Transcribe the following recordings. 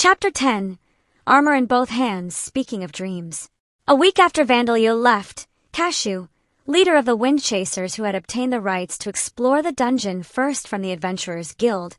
Chapter 10. Armor in Both Hands. Speaking of dreams. A week after Vandalio left, Cashew, leader of the Wind Chasers who had obtained the rights to explore the dungeon first from the Adventurers Guild,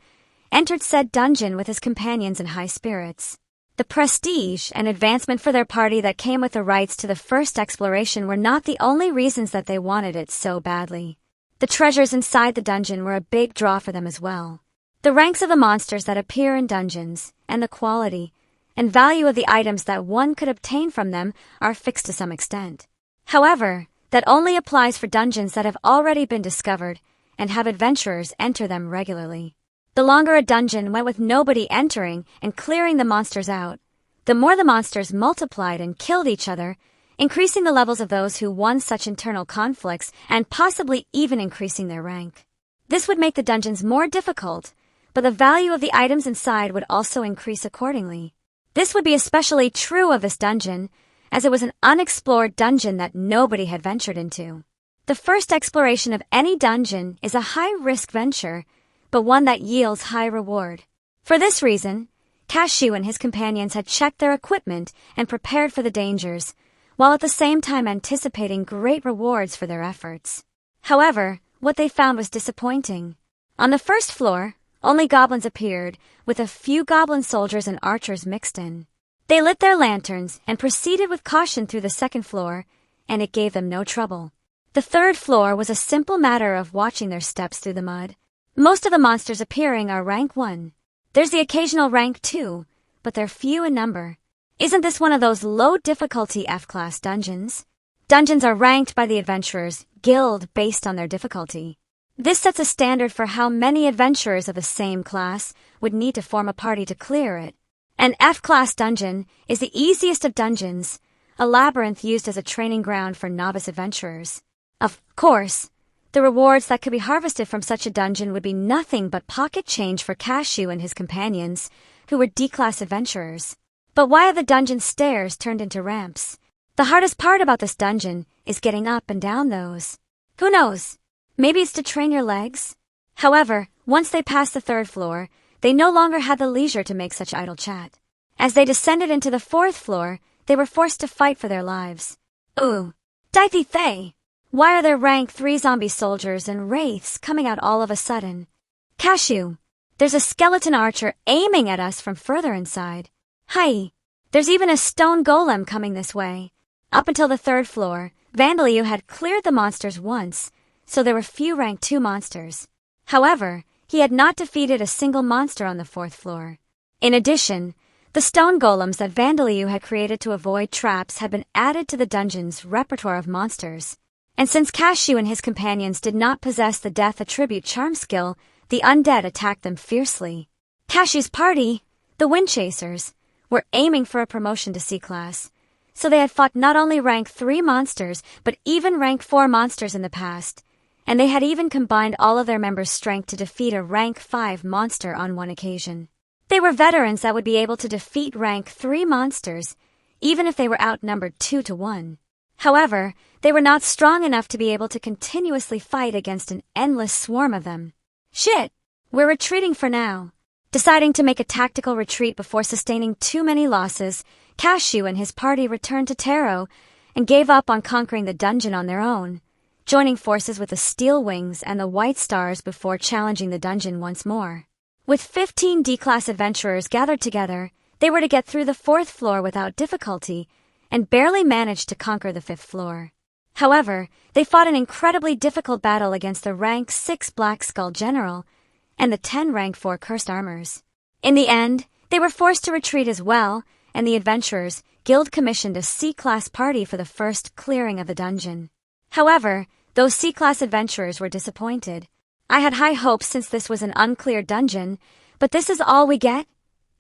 entered said dungeon with his companions in high spirits. The prestige and advancement for their party that came with the rights to the first exploration were not the only reasons that they wanted it so badly. The treasures inside the dungeon were a big draw for them as well. The ranks of the monsters that appear in dungeons, and the quality and value of the items that one could obtain from them are fixed to some extent. However, that only applies for dungeons that have already been discovered and have adventurers enter them regularly. The longer a dungeon went with nobody entering and clearing the monsters out, the more the monsters multiplied and killed each other, increasing the levels of those who won such internal conflicts and possibly even increasing their rank. This would make the dungeons more difficult, but the value of the items inside would also increase accordingly. This would be especially true of this dungeon, as it was an unexplored dungeon that nobody had ventured into. The first exploration of any dungeon is a high-risk venture, but one that yields high reward. For this reason, Cashew and his companions had checked their equipment and prepared for the dangers, while at the same time anticipating great rewards for their efforts. However, what they found was disappointing. On the first floor, only goblins appeared, with a few goblin soldiers and archers mixed in. They lit their lanterns and proceeded with caution through the second floor, and it gave them no trouble. The third floor was a simple matter of watching their steps through the mud. Most of the monsters appearing are rank 1. There's the occasional rank 2, but they're few in number. Isn't this one of those low-difficulty F-class dungeons? Dungeons are ranked by the Adventurers Guild based on their difficulty. This sets a standard for how many adventurers of the same class would need to form a party to clear it. An F-class dungeon is the easiest of dungeons, a labyrinth used as a training ground for novice adventurers. Of course, the rewards that could be harvested from such a dungeon would be nothing but pocket change for Cashew and his companions, who were D-class adventurers. But why have the dungeon stairs turned into ramps? The hardest part about this dungeon is getting up and down those. Who knows? Maybe it's to train your legs? However, once they passed the third floor, they no longer had the leisure to make such idle chat. As they descended into the fourth floor, they were forced to fight for their lives. Ooh, Dithy Thay! Why are there rank 3 zombie soldiers and wraiths coming out all of a sudden? Cashew, there's a skeleton archer aiming at us from further inside. Hi, there's even a stone golem coming this way. Up until the third floor, Vandalio had cleared the monsters once, so there were few rank 2 monsters. However, he had not defeated a single monster on the fourth floor. In addition, the stone golems that Vandalio had created to avoid traps had been added to the dungeon's repertoire of monsters. And since Cashew and his companions did not possess the death attribute charm skill, the undead attacked them fiercely. Cashew's party, the Wind Chasers, were aiming for a promotion to C-class, so they had fought not only rank 3 monsters, but even rank 4 monsters in the past, and they had even combined all of their members' strength to defeat a rank 5 monster on one occasion. They were veterans that would be able to defeat rank 3 monsters, even if they were outnumbered 2 to 1. However, they were not strong enough to be able to continuously fight against an endless swarm of them. Shit, we're retreating for now. Deciding to make a tactical retreat before sustaining too many losses, Cashew and his party returned to Taro and gave up on conquering the dungeon on their own, joining forces with the Steel Wings and the White Stars before challenging the dungeon once more. With 15 D-class adventurers gathered together, they were to get through the 4th floor without difficulty and barely managed to conquer the 5th floor. However, they fought an incredibly difficult battle against the rank 6 Black Skull General and the 10 rank 4 Cursed Armors. In the end, they were forced to retreat as well, and the Adventurers Guild commissioned a C-class party for the first clearing of the dungeon. However, those C-class adventurers were disappointed. I had high hopes since this was an uncleared dungeon, but this is all we get?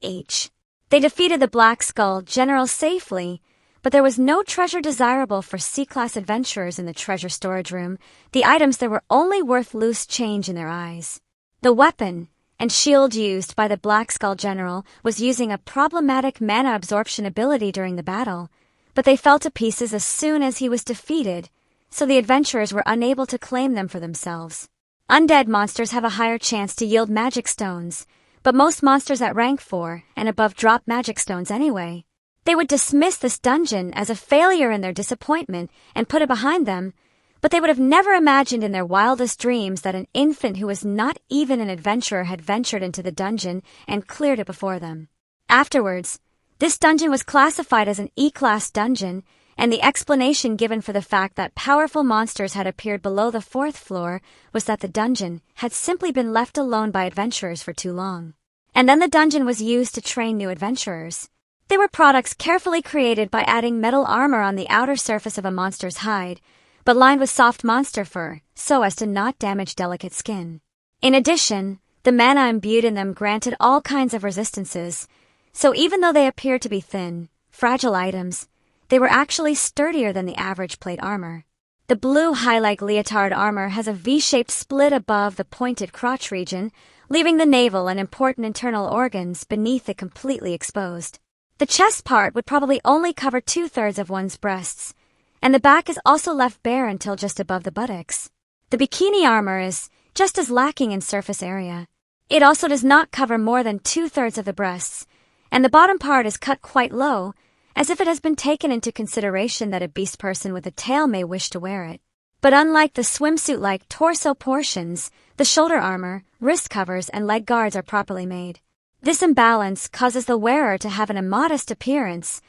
They defeated the Black Skull General safely, but there was no treasure desirable for C-class adventurers in the treasure storage room. The items there were only worth loose change in their eyes. The weapon and shield used by the Black Skull General was using a problematic mana absorption ability during the battle, but they fell to pieces as soon as he was defeated, so the adventurers were unable to claim them for themselves. Undead monsters have a higher chance to yield magic stones, but most monsters at rank 4 and above drop magic stones anyway. They would dismiss this dungeon as a failure in their disappointment and put it behind them, but they would have never imagined in their wildest dreams that an infant who was not even an adventurer had ventured into the dungeon and cleared it before them. Afterwards, this dungeon was classified as an E-class dungeon, and the explanation given for the fact that powerful monsters had appeared below the 4th floor was that the dungeon had simply been left alone by adventurers for too long. And then the dungeon was used to train new adventurers. They were products carefully created by adding metal armor on the outer surface of a monster's hide, but lined with soft monster fur, so as to not damage delicate skin. In addition, the mana imbued in them granted all kinds of resistances, so even though they appeared to be thin, fragile items, they were actually sturdier than the average plate armor. The blue high-leg leotard armor has a V-shaped split above the pointed crotch region, leaving the navel and important internal organs beneath it completely exposed. The chest part would probably only cover 2/3 of one's breasts, and the back is also left bare until just above the buttocks. The bikini armor is just as lacking in surface area. It also does not cover more than 2/3 of the breasts, and the bottom part is cut quite low, as if it has been taken into consideration that a beast person with a tail may wish to wear it. But unlike the swimsuit-like torso portions, the shoulder armor, wrist covers, and leg guards are properly made. This imbalance causes the wearer to have an immodest appearance,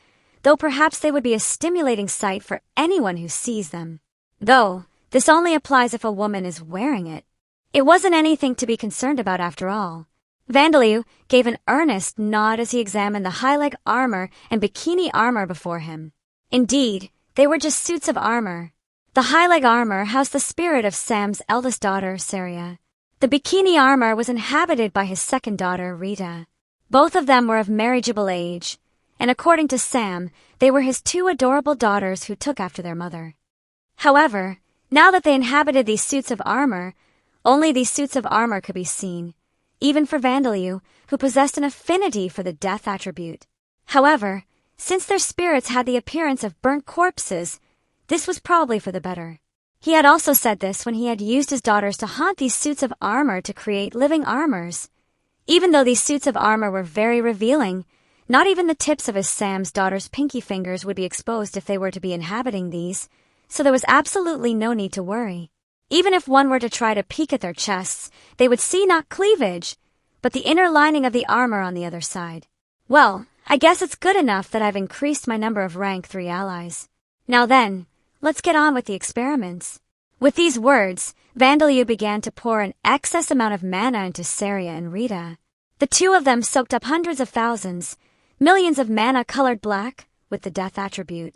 though perhaps they would be a stimulating sight for anyone who sees them. Though, this only applies if a woman is wearing it. It wasn't anything to be concerned about after all. Vandaliu gave an earnest nod as he examined the high-leg armor and bikini armor before him. Indeed, they were just suits of armor. The high-leg armor housed the spirit of Sam's eldest daughter, Saria. The bikini armor was inhabited by his second daughter, Rita. Both of them were of marriageable age, and according to Sam, they were his 2 adorable daughters who took after their mother. However, now that they inhabited these suits of armor, only these suits of armor could be seen, even for Vandaliu, who possessed an affinity for the death attribute. However, since their spirits had the appearance of burnt corpses, this was probably for the better. He had also said this when he had used his daughters to haunt these suits of armor to create living armors. Even though these suits of armor were very revealing, not even the tips of his Sam's daughter's pinky fingers would be exposed if they were to be inhabiting these, so there was absolutely no need to worry. Even if one were to try to peek at their chests, they would see not cleavage, but the inner lining of the armor on the other side. Well, I guess it's good enough that I've increased my number of rank 3 allies. Now then, let's get on with the experiments. With these words, Vandaliu began to pour an excess amount of mana into Saria and Rita. The 2 of them soaked up hundreds of thousands, millions of mana colored black, with the death attribute.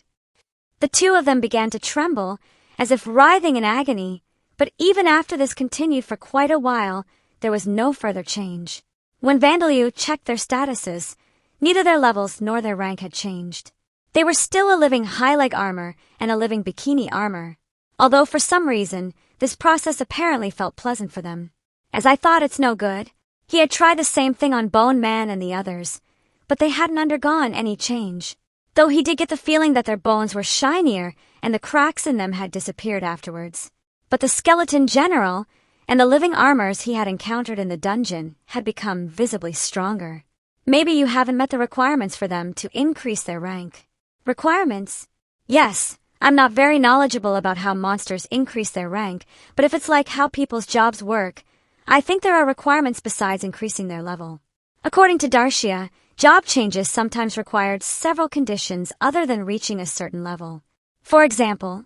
The 2 of them began to tremble, as if writhing in agony, but even after this continued for quite a while, there was no further change. When Vandaliu checked their statuses, neither their levels nor their rank had changed. They were still a living high-leg armor and a living bikini armor, although for some reason, this process apparently felt pleasant for them. As I thought, it's no good. He had tried the same thing on Bone Man and the others, but they hadn't undergone any change. Though he did get the feeling that their bones were shinier and the cracks in them had disappeared afterwards. But the skeleton general and the living armors he had encountered in the dungeon had become visibly stronger. Maybe you haven't met the requirements for them to increase their rank. Requirements? Yes, I'm not very knowledgeable about how monsters increase their rank, but if it's like how people's jobs work, I think there are requirements besides increasing their level. According to Darshia, job changes sometimes required several conditions other than reaching a certain level. For example,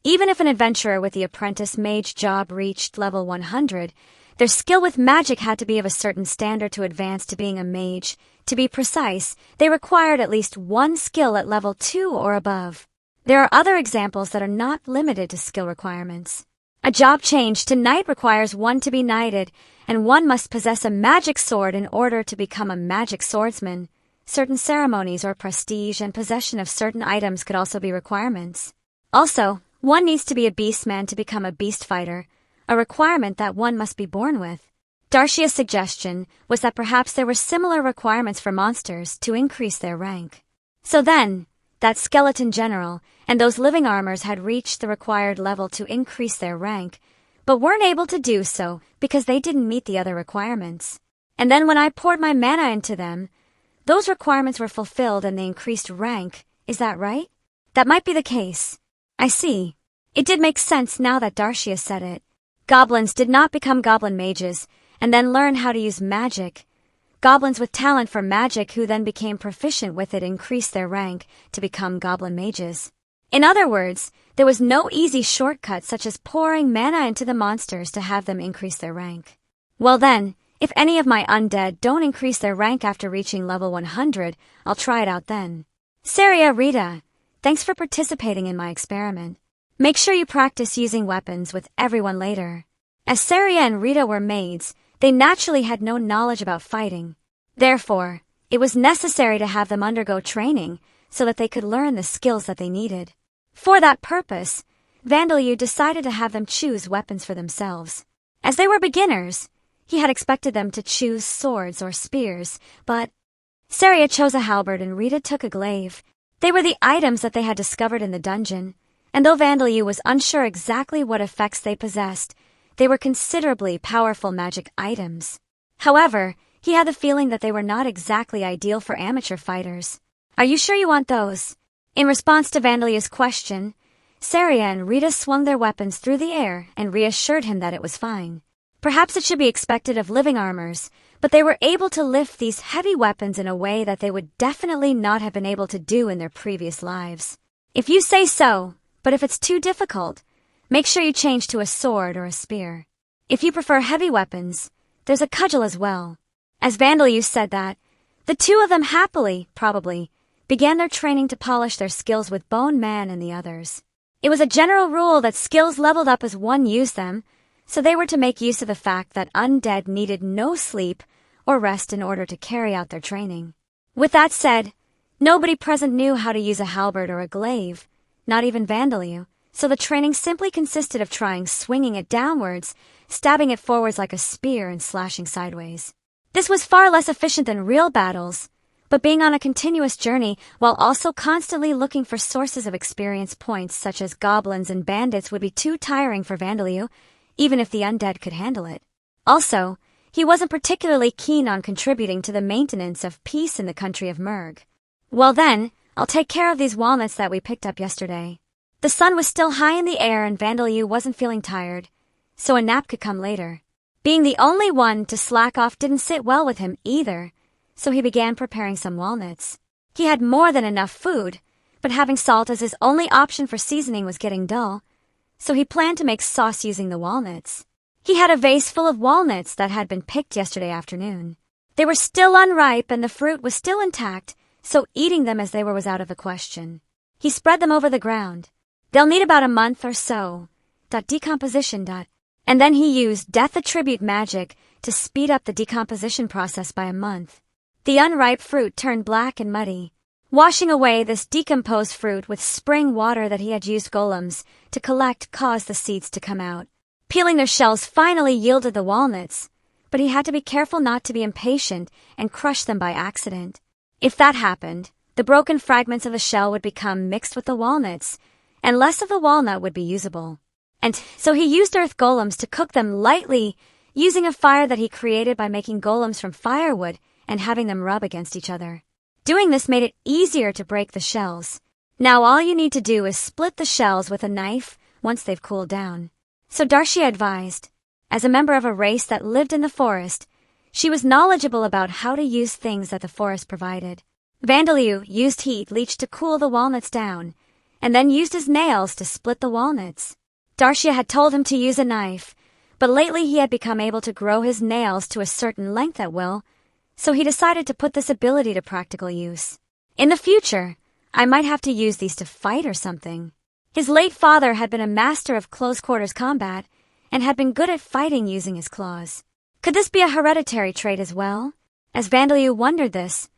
even if an adventurer with the apprentice mage job reached level 100, their skill with magic had to be of a certain standard to advance to being a mage. To be precise, they required at least 1 skill at level 2 or above. There are other examples that are not limited to skill requirements. A job change to knight requires one to be knighted, and one must possess a magic sword in order to become a magic swordsman. Certain ceremonies or prestige and possession of certain items could also be requirements. Also, one needs to be a beastman to become a beast fighter, a requirement that one must be born with. Darshia's suggestion was that perhaps there were similar requirements for monsters to increase their rank. So then, that skeleton general and those living armors had reached the required level to increase their rank, but weren't able to do so because they didn't meet the other requirements. And then when I poured my mana into them, those requirements were fulfilled and they increased rank. Is that right? That might be the case. I see. It did make sense now that Darcia said it. Goblins did not become goblin mages and then learn how to use magic. Goblins with talent for magic who then became proficient with it increased their rank to become goblin mages. In other words, there was no easy shortcut such as pouring mana into the monsters to have them increase their rank. Well then, if any of my undead don't increase their rank after reaching level 100, I'll try it out then. Saria, Rita, thanks for participating in my experiment. Make sure you practice using weapons with everyone later. As Saria and Rita were maids, they naturally had no knowledge about fighting. Therefore, it was necessary to have them undergo training so that they could learn the skills that they needed. For that purpose, Vandalyu decided to have them choose weapons for themselves. As they were beginners, he had expected them to choose swords or spears, but Saria chose a halberd and Rita took a glaive. They were the items that they had discovered in the dungeon, and though Vandalyu was unsure exactly what effects they possessed, they were considerably powerful magic items. However, he had the feeling that they were not exactly ideal for amateur fighters. Are you sure you want those? In response to Vandalyu's question, Saria and Rita swung their weapons through the air and reassured him that it was fine. Perhaps it should be expected of living armors, but they were able to lift these heavy weapons in a way that they would definitely not have been able to do in their previous lives. If you say so, but if it's too difficult, make sure you change to a sword or a spear. If you prefer heavy weapons, there's a cudgel as well. As Vandalyu said that, the two of them happily, probably, began their training to polish their skills with Bone Man and the others. It was a general rule that skills leveled up as one used them, so they were to make use of the fact that undead needed no sleep or rest in order to carry out their training. With that said, nobody present knew how to use a halberd or a glaive, not even Vandalyu, so the training simply consisted of trying swinging it downwards, stabbing it forwards like a spear and slashing sideways. This was far less efficient than real battles, but being on a continuous journey while also constantly looking for sources of experience points such as goblins and bandits would be too tiring for Vandalyu, even if the undead could handle it. Also, he wasn't particularly keen on contributing to the maintenance of peace in the country of Murg. Well then, I'll take care of these walnuts that we picked up yesterday. The sun was still high in the air and Vandalyu wasn't feeling tired, so a nap could come later. Being the only one to slack off didn't sit well with him either, so he began preparing some walnuts. He had more than enough food, but having salt as his only option for seasoning was getting dull, so he planned to make sauce using the walnuts. He had a vase full of walnuts that had been picked yesterday afternoon. They were still unripe and the fruit was still intact, so eating them as they were was out of the question. He spread them over the ground. They'll need about a month or so. Decomposition. And then he used death attribute magic to speed up the decomposition process by a month. The unripe fruit turned black and muddy. Washing away this decomposed fruit with spring water that he had used golems to collect caused the seeds to come out. Peeling their shells finally yielded the walnuts, but he had to be careful not to be impatient and crush them by accident. If that happened, the broken fragments of the shell would become mixed with the walnuts, and less of the walnut would be usable. And so he used earth golems to cook them lightly, using a fire that he created by making golems from firewood and having them rub against each other. Doing this made it easier to break the shells. Now all you need to do is split the shells with a knife once they've cooled down. So Darcia advised. As a member of a race that lived in the forest, she was knowledgeable about how to use things that the forest provided. Vandalyu used heat leech to cool the walnuts down, and then used his nails to split the walnuts. Darcia had told him to use a knife, but lately he had become able to grow his nails to a certain length at will, so he decided to put this ability to practical use. In the future, I might have to use these to fight or something. His late father had been a master of close-quarters combat and had been good at fighting using his claws. Could this be a hereditary trait as well? As Vandalyu wondered this,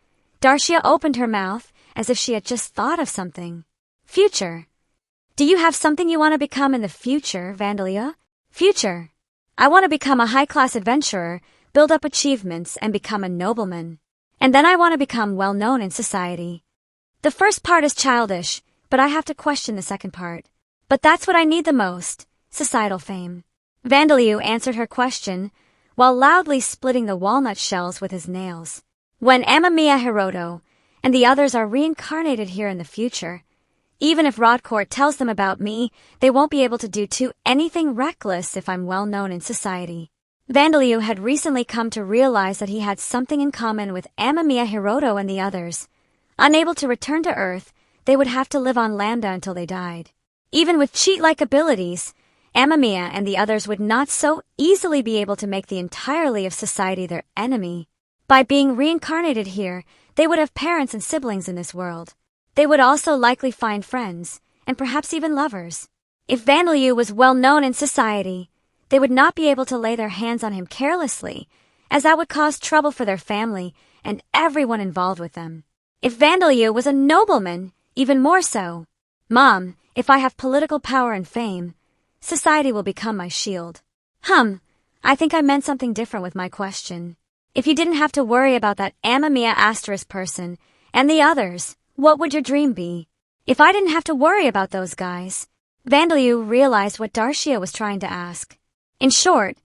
Darcia opened her mouth as if she had just thought of something. Future. Do you have something you want to become in the future, Vandalyu? Future. I want to become a high-class adventurer, build up achievements, and become a nobleman. And then I want to become well-known in society. The first part is childish, but I have to question the second part. But that's what I need the most, societal fame. Vandalyu answered her question while loudly splitting the walnut shells with his nails. When Amamiya Hiroto and the others are reincarnated here in the future, even if Rodcourt tells them about me, they won't be able to do anything reckless if I'm well known in society. Vandalyu had recently come to realize that he had something in common with Amamiya Hiroto and the others. Unable to return to Earth, they would have to live on Lambda until they died. Even with cheat-like abilities, Amamiya and the others would not so easily be able to make the entirety of society their enemy. By being reincarnated here, they would have parents and siblings in this world. They would also likely find friends, and perhaps even lovers. If Vandalyu was well known in society, they would not be able to lay their hands on him carelessly, as that would cause trouble for their family and everyone involved with them. If Vandalyu was a nobleman, even more so. Mom, if I have political power and fame, society will become my shield. I think I meant something different with my question. If you didn't have to worry about that Amamiya asterisk person and the others, what would your dream be? If I didn't have to worry about those guys. Vandalyu realized what Darshia was trying to ask. In short,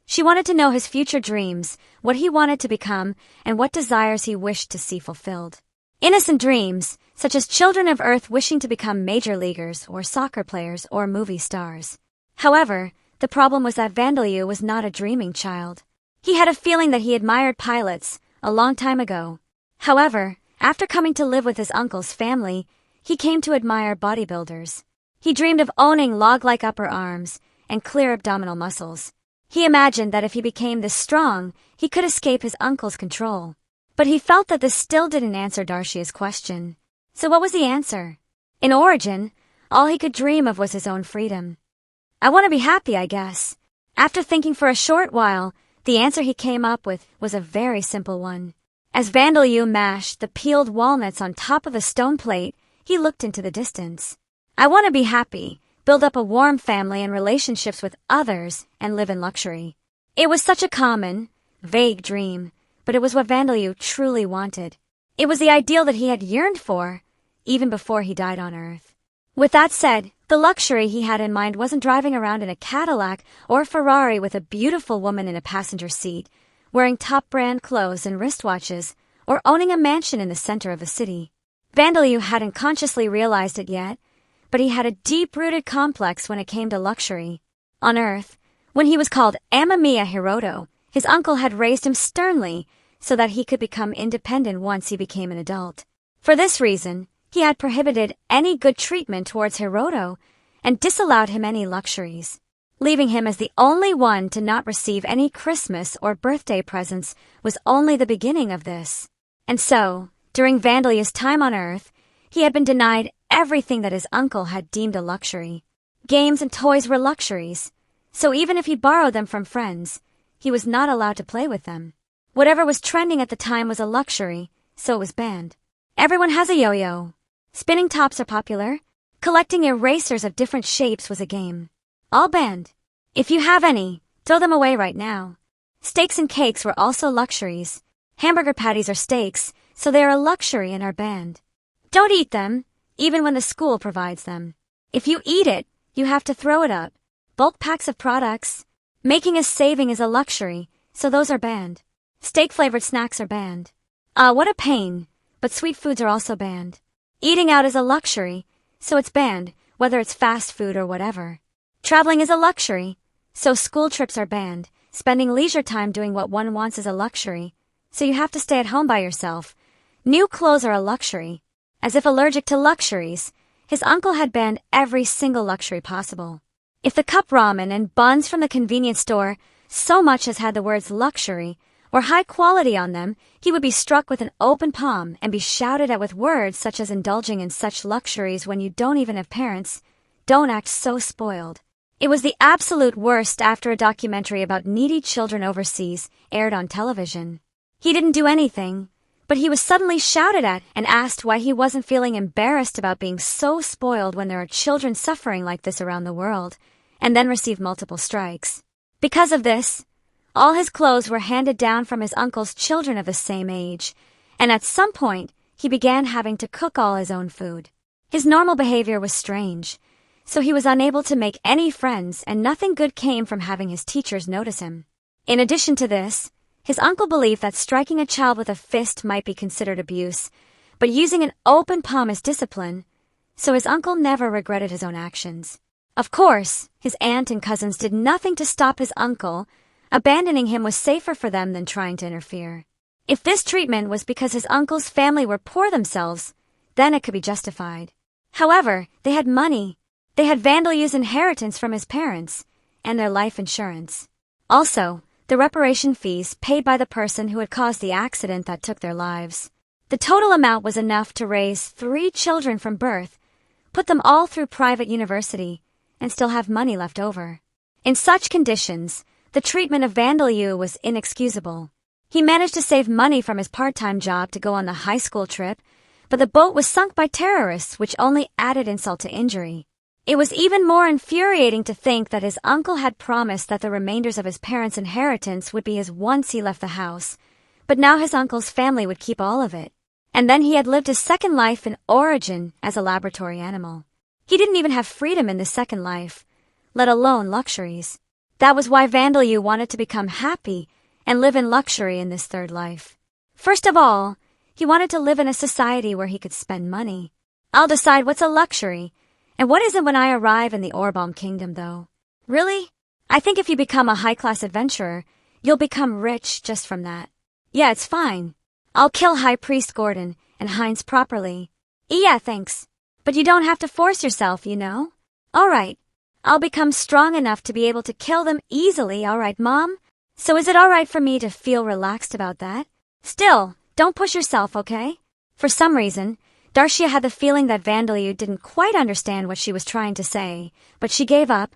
she wanted to know his future dreams, what he wanted to become, and what desires he wished to see fulfilled. Innocent dreams, such as children of Earth wishing to become major leaguers or soccer players or movie stars. However, the problem was that Vandalyu was not a dreaming child. He had a feeling that he admired pilots a long time ago. However, after coming to live with his uncle's family, he came to admire bodybuilders. He dreamed of owning log-like upper arms and clear abdominal muscles. He imagined that if he became this strong, he could escape his uncle's control. But he felt that this still didn't answer Darshia's question. So what was the answer? In origin, all he could dream of was his own freedom. I want to be happy, I guess. After thinking for a short while, the answer he came up with was a very simple one. As Vandalyu mashed the peeled walnuts on top of a stone plate, he looked into the distance. I want to be happy, build up a warm family and relationships with others, and live in luxury. It was such a common, vague dream, but it was what Vandalyu truly wanted. It was the ideal that he had yearned for, even before he died on Earth. With that said, the luxury he had in mind wasn't driving around in a Cadillac or Ferrari with a beautiful woman in a passenger seat, wearing top-brand clothes and wristwatches, or owning a mansion in the center of a city. Vandalyu hadn't consciously realized it yet, but he had a deep-rooted complex when it came to luxury. On Earth, when he was called Amamiya Hiroto, his uncle had raised him sternly so that he could become independent once he became an adult. For this reason, he had prohibited any good treatment towards Hiroto and disallowed him any luxuries. Leaving him as the only one to not receive any Christmas or birthday presents was only the beginning of this. And so, during Vandalyu's time on Earth, he had been denied everything that his uncle had deemed a luxury. Games and toys were luxuries, so even if he borrowed them from friends, he was not allowed to play with them. Whatever was trending at the time was a luxury, so it was banned. Everyone has a yo-yo. Spinning tops are popular. Collecting erasers of different shapes was a game. All banned. If you have any, throw them away right now. Steaks and cakes were also luxuries. Hamburger patties are steaks, so they are a luxury and are banned. Don't eat them, even when the school provides them. If you eat it, you have to throw it up. Bulk packs of products. Making a saving is a luxury, so those are banned. Steak-flavored snacks are banned. What a pain, but sweet foods are also banned. Eating out is a luxury, so it's banned, whether it's fast food or whatever. Traveling is a luxury, so school trips are banned. Spending leisure time doing what one wants is a luxury, so you have to stay at home by yourself. New clothes are a luxury. As if allergic to luxuries, his uncle had banned every single luxury possible. If the cup ramen and buns from the convenience store so much as had the words luxury or high quality on them, he would be struck with an open palm and be shouted at with words such as indulging in such luxuries when you don't even have parents. Don't act so spoiled. It was the absolute worst after a documentary about needy children overseas aired on television. He didn't do anything, but he was suddenly shouted at and asked why he wasn't feeling embarrassed about being so spoiled when there are children suffering like this around the world, and then received multiple strikes. Because of this, all his clothes were handed down from his uncle's children of the same age, and at some point, he began having to cook all his own food. His normal behavior was strange, so he was unable to make any friends and nothing good came from having his teachers notice him. In addition to this, his uncle believed that striking a child with a fist might be considered abuse, but using an open palm is discipline, so his uncle never regretted his own actions. Of course, his aunt and cousins did nothing to stop his uncle. Abandoning him was safer for them than trying to interfere. If this treatment was because his uncle's family were poor themselves, then it could be justified. However, they had money. They had Vandalyu's inheritance from his parents, and their life insurance. Also, the reparation fees paid by the person who had caused the accident that took their lives. The total amount was enough to raise 3 children from birth, put them all through private university, and still have money left over. In such conditions, the treatment of Vandalyu was inexcusable. He managed to save money from his part-time job to go on the high school trip, but the boat was sunk by terrorists, which only added insult to injury. It was even more infuriating to think that his uncle had promised that the remainders of his parents' inheritance would be his once he left the house, but now his uncle's family would keep all of it. And then he had lived his second life in origin as a laboratory animal. He didn't even have freedom in the second life, let alone luxuries. That was why Vandalyu wanted to become happy and live in luxury in this third life. First of all, he wanted to live in a society where he could spend money. I'll decide what's a luxury and what isn't when I arrive in the Orbom Kingdom, though. Really? I think if you become a high-class adventurer, you'll become rich just from that. Yeah, it's fine. I'll kill High Priest Gordon and Heinz properly. Yeah, thanks. But you don't have to force yourself, you know? All right. I'll become strong enough to be able to kill them easily, all right, Mom? So is it all right for me to feel relaxed about that? Still, don't push yourself, okay? For some reason, Darcia had the feeling that Vandalyu didn't quite understand what she was trying to say, but she gave up,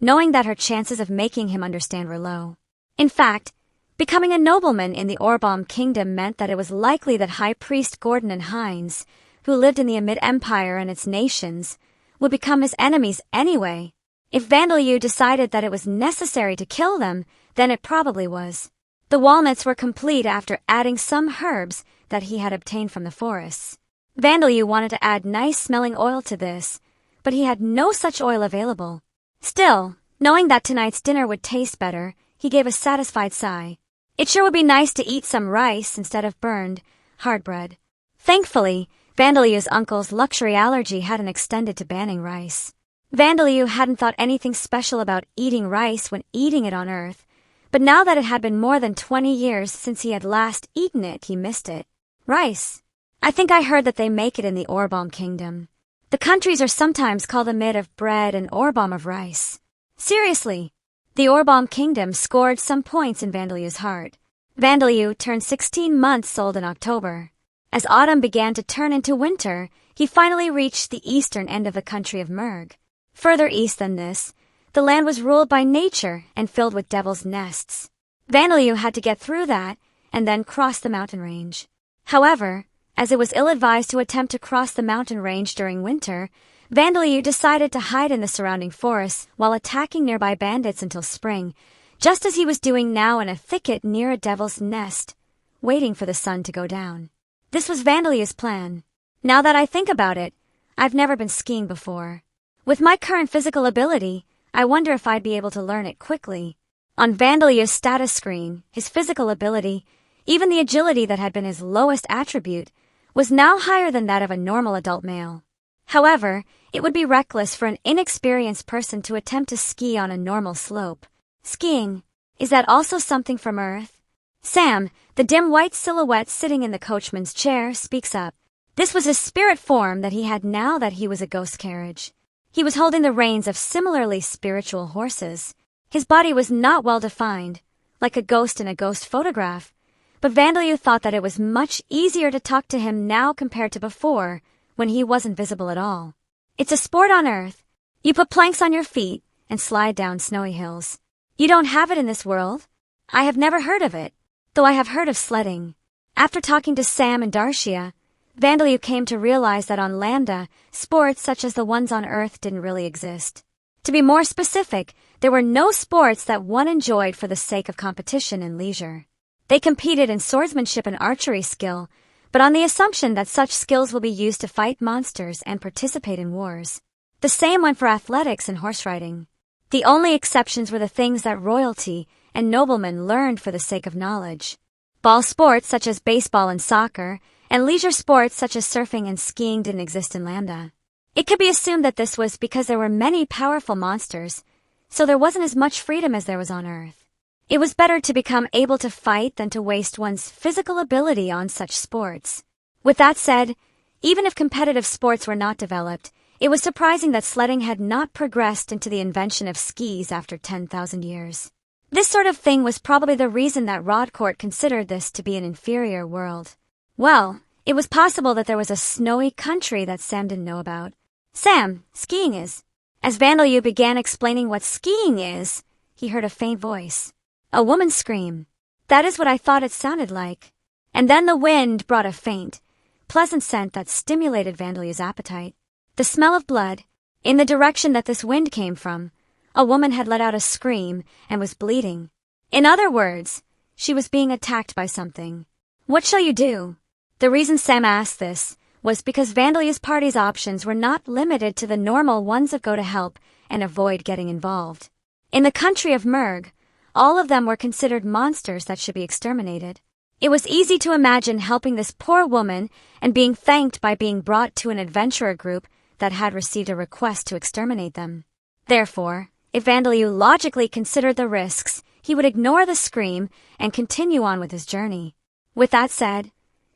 knowing that her chances of making him understand were low. In fact, becoming a nobleman in the Orbom Kingdom meant that it was likely that High Priest Gordon and Heinz, who lived in the Amid Empire and its nations, would become his enemies anyway. If Vandalyu decided that it was necessary to kill them, then it probably was. The walnuts were complete after adding some herbs that he had obtained from the forests. Vandalyu wanted to add nice-smelling oil to this, but he had no such oil available. Still, knowing that tonight's dinner would taste better, he gave a satisfied sigh. It sure would be nice to eat some rice instead of burned, hard bread. Thankfully, Vandalyu's uncle's luxury allergy hadn't extended to banning rice. Vandalyu hadn't thought anything special about eating rice when eating it on Earth, but now that it had been more than 20 years since he had last eaten it, he missed it. Rice. I think I heard that they make it in the Orbom Kingdom. The countries are sometimes called Amid of bread and Orbom of rice. Seriously. The Orbom Kingdom scored some points in Vandalyu's heart. Vandalyu turned 16 months old in October. As autumn began to turn into winter, he finally reached the eastern end of the country of Murg. Further east than this, the land was ruled by nature and filled with devil's nests. Vandalyu had to get through that and then cross the mountain range. However, as it was ill-advised to attempt to cross the mountain range during winter, Vandalyu decided to hide in the surrounding forests while attacking nearby bandits until spring, just as he was doing now in a thicket near a devil's nest, waiting for the sun to go down. This was Vandalyu's plan. Now that I think about it, I've never been skiing before. With my current physical ability, I wonder if I'd be able to learn it quickly. On Vandalyu's status screen, his physical ability, even the agility that had been his lowest attribute, was now higher than that of a normal adult male. However, it would be reckless for an inexperienced person to attempt to ski on a normal slope. Skiing, is that also something from Earth? Sam, the dim white silhouette sitting in the coachman's chair, speaks up. This was his spirit form that he had now that he was a ghost carriage. He was holding the reins of similarly spiritual horses. His body was not well defined, like a ghost in a ghost photograph, but Vandalyu thought that it was much easier to talk to him now compared to before, when he wasn't visible at all. It's a sport on Earth. You put planks on your feet and slide down snowy hills. You don't have it in this world. I have never heard of it, though I have heard of sledding. After talking to Sam and Darcia, Vandalyu came to realize that on Lambda, sports such as the ones on Earth didn't really exist. To be more specific, there were no sports that one enjoyed for the sake of competition and leisure. They competed in swordsmanship and archery skill, but on the assumption that such skills will be used to fight monsters and participate in wars. The same went for athletics and horse riding. The only exceptions were the things that royalty and noblemen learned for the sake of knowledge. Ball sports such as baseball and soccer, and leisure sports such as surfing and skiing didn't exist in Lambda. It could be assumed that this was because there were many powerful monsters, so there wasn't as much freedom as there was on Earth. It was better to become able to fight than to waste one's physical ability on such sports. With that said, even if competitive sports were not developed, it was surprising that sledding had not progressed into the invention of skis after 10,000 years. This sort of thing was probably the reason that Rodcourt considered this to be an inferior world. Well, it was possible that there was a snowy country that Sam didn't know about. Sam, skiing is. As Vandalyu began explaining what skiing is, he heard a faint voice. A woman scream. That is what I thought it sounded like. And then the wind brought a faint, pleasant scent that stimulated Vandalyu's appetite. The smell of blood, in the direction that this wind came from. A woman had let out a scream and was bleeding. In other words, she was being attacked by something. What shall you do? The reason Sam asked this was because Vandalyu's party's options were not limited to the normal ones of go to help and avoid getting involved. In the country of Merg, all of them were considered monsters that should be exterminated. It was easy to imagine helping this poor woman and being thanked by being brought to an adventurer group that had received a request to exterminate them. Therefore, if Vandalyu logically considered the risks, he would ignore the scream and continue on with his journey. With that said,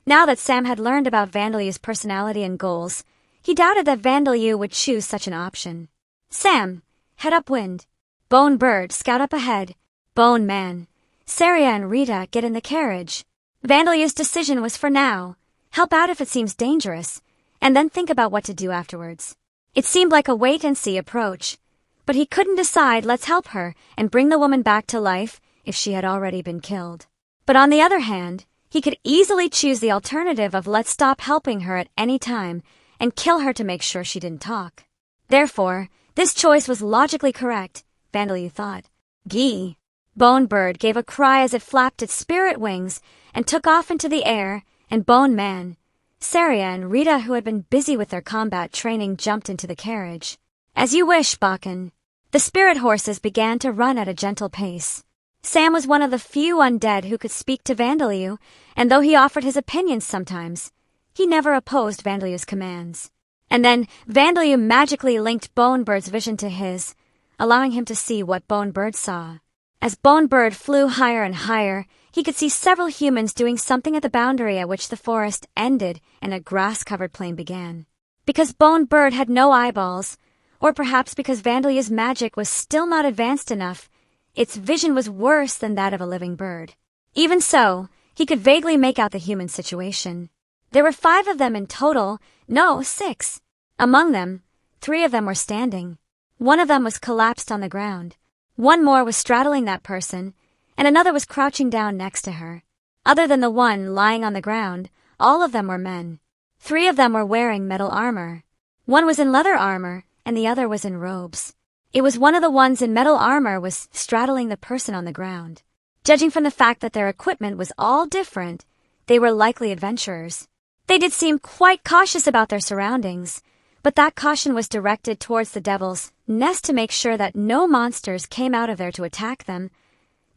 now that Sam had learned about Vandalyu's personality and goals, he doubted that Vandalyu would choose such an option. Sam, head upwind. Bone Bird, scout up ahead. Bone Man, Saria and Rita, get in the carriage. Vandalyu's decision was for now. Help out if it seems dangerous, and then think about what to do afterwards. It seemed like a wait-and-see approach, but he couldn't decide let's help her and bring the woman back to life if she had already been killed. But on the other hand, he could easily choose the alternative of let's stop helping her at any time and kill her to make sure she didn't talk. Therefore, this choice was logically correct, Vandalyu thought. Gee! Bone Bird gave a cry as it flapped its spirit wings and took off into the air, and Bone Man, Saria and Rita, who had been busy with their combat training, jumped into the carriage. As you wish, Bakken. The spirit horses began to run at a gentle pace. Sam was one of the few undead who could speak to Vandalyu, and though he offered his opinions sometimes, he never opposed Vandalyu's commands. And then Vandalyu magically linked Bone Bird's vision to his, allowing him to see what Bone Bird saw. As Bone Bird flew higher and higher, he could see several humans doing something at the boundary at which the forest ended and a grass-covered plain began. Because Bone Bird had no eyeballs, or perhaps because Vandalyu's magic was still not advanced enough, its vision was worse than that of a living bird. Even so, he could vaguely make out the human situation. There were 5 of them in total, no, 6. Among them, 3 of them were standing. One of them was collapsed on the ground. One more was straddling that person, and another was crouching down next to her. Other than the one lying on the ground, all of them were men. 3 of them were wearing metal armor. One was in leather armor, and the other was in robes. It was one of the ones in metal armor was straddling the person on the ground. Judging from the fact that their equipment was all different, they were likely adventurers. They did seem quite cautious about their surroundings, but that caution was directed towards the devil's nest to make sure that no monsters came out of there to attack them.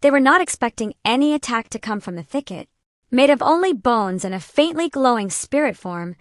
They were not expecting any attack to come from the thicket. Made of only bones and a faintly glowing spirit form,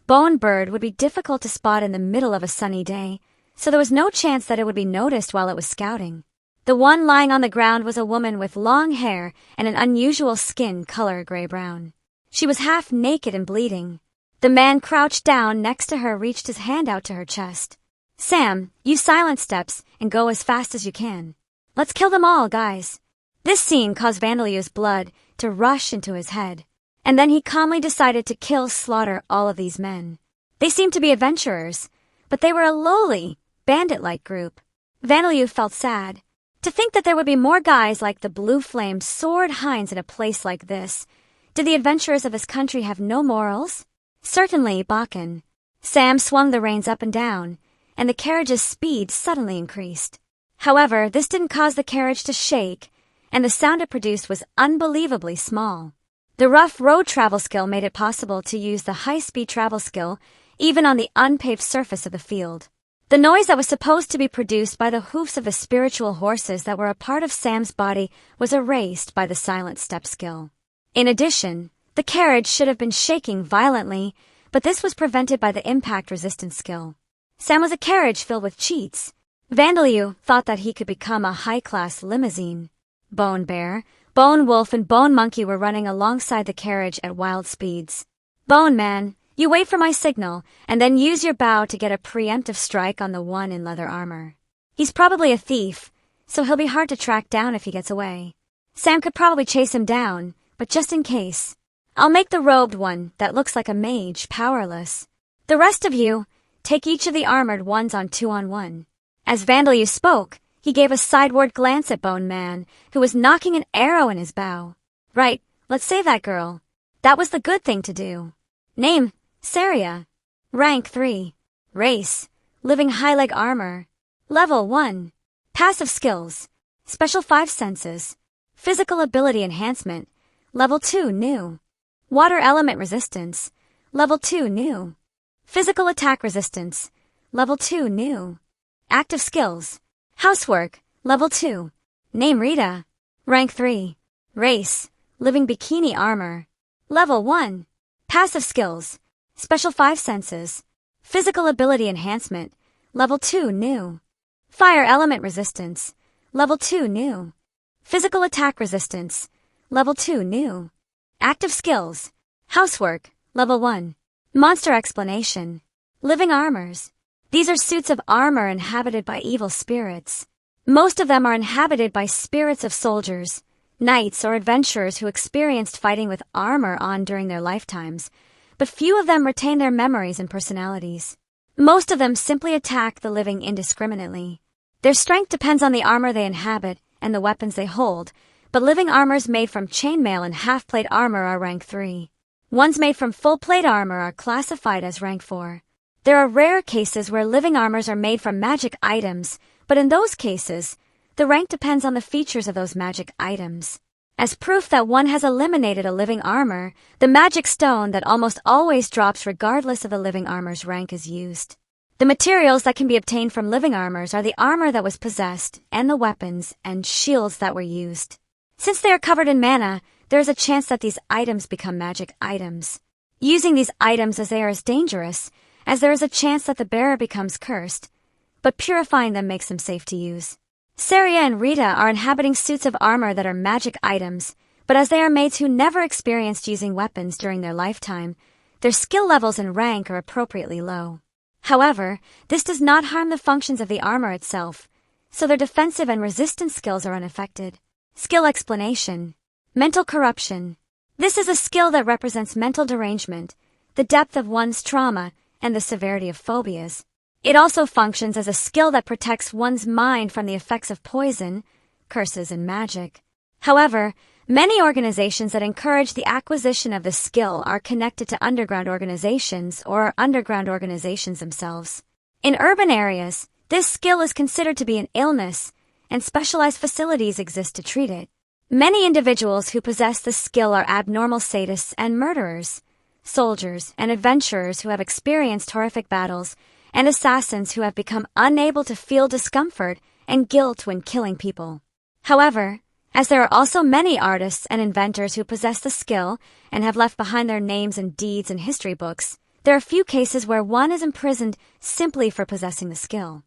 Bone Bird would be difficult to spot in the middle of a sunny day, so there was no chance that it would be noticed while it was scouting. The one lying on the ground was a woman with long hair and an unusual skin color gray-brown. She was half naked and bleeding. The man crouched down next to her reached his hand out to her chest. Sam, use silent steps and go as fast as you can. Let's kill them all, guys. This scene caused Vandalyu's blood to rush into his head, and then he calmly decided to slaughter all of these men. They seemed to be adventurers, but they were a lowly, bandit-like group. Vandalyu felt sad. To think that there would be more guys like the blue-flamed sword hinds in a place like this. Did the adventurers of his country have no morals? Certainly, Bakken. Sam swung the reins up and down, and the carriage's speed suddenly increased. However, this didn't cause the carriage to shake, and the sound it produced was unbelievably small. The rough road travel skill made it possible to use the high-speed travel skill even on the unpaved surface of the field. The noise that was supposed to be produced by the hoofs of the spiritual horses that were a part of Sam's body was erased by the silent step skill. In addition, the carriage should have been shaking violently, but this was prevented by the impact resistance skill. Sam was a carriage filled with cheats. Vandalyu thought that he could become a high-class limousine. Bone Bear, Bone Wolf, and Bone Monkey were running alongside the carriage at wild speeds. Bone Man, you wait for my signal, and then use your bow to get a preemptive strike on the one in leather armor. He's probably a thief, so he'll be hard to track down if he gets away. Sam could probably chase him down, but just in case, I'll make the robed one that looks like a mage powerless. The rest of you, take each of the armored ones on 2-on-1. As Vandalyu spoke, he gave a sideward glance at Bone Man, who was knocking an arrow in his bow. Right, let's save that girl. That was the good thing to do. Name, Saria. Rank 3. Race, living high leg armor. Level 1. Passive skills. Special 5 senses. Physical ability enhancement. Level 2 new. Water element resistance. Level 2 new. Physical attack resistance. Level 2 new. Active skills. Housework. Level 2. Name Rita. Rank 3. Race, living bikini armor. Level 1. Passive skills. Special 5 senses. Physical ability enhancement. Level 2 new. Fire element resistance. Level 2 new. Physical attack resistance. Level 2 new. Active skills. Housework. Level 1. Monster explanation. Living armors. These are suits of armor inhabited by evil spirits. Most of them are inhabited by spirits of soldiers, knights, or adventurers who experienced fighting with armor on during their lifetimes, but few of them retain their memories and personalities. Most of them simply attack the living indiscriminately. Their strength depends on the armor they inhabit and the weapons they hold, but living armors made from chainmail and half-plate armor are rank 3. Ones made from full-plate armor are classified as rank 4. There are rare cases where living armors are made from magic items, but in those cases, the rank depends on the features of those magic items. As proof that one has eliminated a living armor, the magic stone that almost always drops regardless of the living armor's rank is used. The materials that can be obtained from living armors are the armor that was possessed, and the weapons and shields that were used. Since they are covered in mana, there is a chance that these items become magic items. Using these items as they are is dangerous, as there is a chance that the bearer becomes cursed, but purifying them makes them safe to use. Saria and Rita are inhabiting suits of armor that are magic items, but as they are maids who never experienced using weapons during their lifetime, their skill levels and rank are appropriately low. However, this does not harm the functions of the armor itself, so their defensive and resistance skills are unaffected. Skill explanation. Mental corruption. This is a skill that represents mental derangement, the depth of one's trauma, and the severity of phobias. It also functions as a skill that protects one's mind from the effects of poison, curses, and magic. However, many organizations that encourage the acquisition of the skill are connected to underground organizations or are underground organizations themselves. In urban areas, this skill is considered to be an illness, and specialized facilities exist to treat it. Many individuals who possess this skill are abnormal sadists and murderers, soldiers and adventurers who have experienced horrific battles, and assassins who have become unable to feel discomfort and guilt when killing people. However, as there are also many artists and inventors who possess the skill and have left behind their names and deeds in history books, there are few cases where one is imprisoned simply for possessing the skill.